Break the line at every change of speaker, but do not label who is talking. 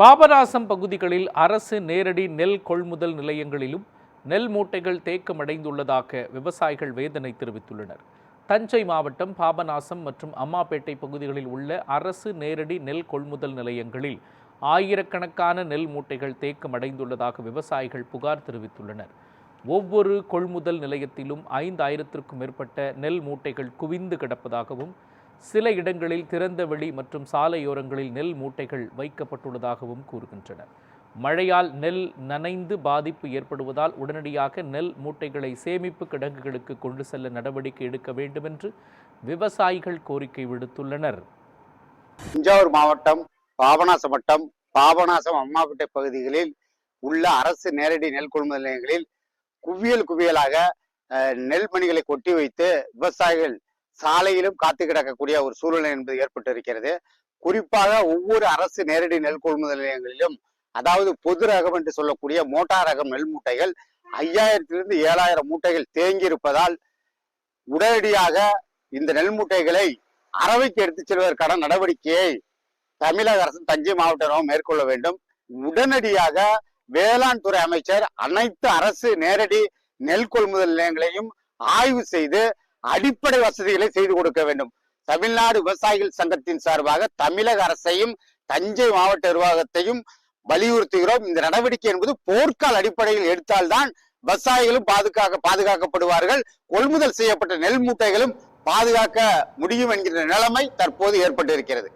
பாபநாசம் பகுதிகளில் அரசு நேரடி நெல் கொள்முதல் நிலையங்களிலும் நெல் மூட்டைகள் தேக்கமடைந்துள்ளதாக விவசாயிகள் வேதனை தெரிவித்துள்ளனர். தஞ்சை மாவட்டம் பாபநாசம் மற்றும் அம்மாப்பேட்டை பகுதிகளில் உள்ள அரசு நேரடி நெல் கொள்முதல் நிலையங்களில் ஆயிரக்கணக்கான நெல் மூட்டைகள் தேக்கமடைந்துள்ளதாக விவசாயிகள் புகார் தெரிவித்துள்ளனர். ஒவ்வொரு கொள்முதல் நிலையத்திலும் 5000த்திற்கும் மேற்பட்ட நெல் மூட்டைகள் குவிந்து கிடப்பதாகவும், சில இடங்களில் திறந்த வெளி மற்றும் சாலையோரங்களில் நெல் மூட்டைகள் வைக்கப்பட்டுள்ளதாகவும் கூறுகின்றனர். மழையால் நெல் நனைந்து பாதிப்பு ஏற்படுவதால் உடனடியாக நெல் மூட்டைகளை சேமிப்பு கிடங்குகளுக்கு கொண்டு செல்ல நடவடிக்கை எடுக்க வேண்டும் என்று விவசாயிகள் கோரிக்கை விடுத்துள்ளனர்.
தஞ்சாவூர் மாவட்டம் பாபநாசம் வட்டம் பாபநாசம் அம்மாப்பேட்டை பகுதிகளில் உள்ள அரசு நேரடி நெல் கொள்முதல் நிலையங்களில் குவியலாக நெல் மணிகளை கொட்டி வைத்து விவசாயிகள் சாலையிலும் காத்து கிடக்கக்கூடிய ஒரு சூழ்நிலை என்பது ஏற்பட்டு இருக்கிறது. குறிப்பாக ஒவ்வொரு அரசு நேரடி நெல் கொள்முதல் நிலையங்களிலும், அதாவது பொது ரகம் என்று சொல்லக்கூடிய மோட்டார் ரகம் நெல் மூட்டைகள் 5000 7000 மூட்டைகள் தேங்கி இருப்பதால் உடனடியாக இந்த நெல் மூட்டைகளை அரவைக்கு எடுத்துச் செல்வதற்கான நடவடிக்கையை தமிழக அரசு தஞ்சை மாவட்டம் மேற்கொள்ள வேண்டும். உடனடியாக வேளாண் துறை அமைச்சர் அனைத்து அரசு நேரடி நெல் கொள்முதல் நிலையங்களையும் ஆய்வு செய்து அடிப்படை வசதிகளை செய்து கொடுக்க வேண்டும். தமிழ்நாடு விவசாயிகள் சங்கத்தின் சார்பாக தமிழக அரசையும் தஞ்சை மாவட்ட நிர்வாகத்தையும் வலியுறுத்துகிறோம். இந்த நடவடிக்கை என்பது போர்க்கால அடிப்படையில் எடுத்தால்தான் விவசாயிகளும் பாதுகாக்கப்படுவார்கள், கொள்முதல் செய்யப்பட்ட நெல் மூட்டைகளும் பாதுகாக்க முடியும் என்கிற நிலைமை தற்போது ஏற்பட்டு இருக்கிறது.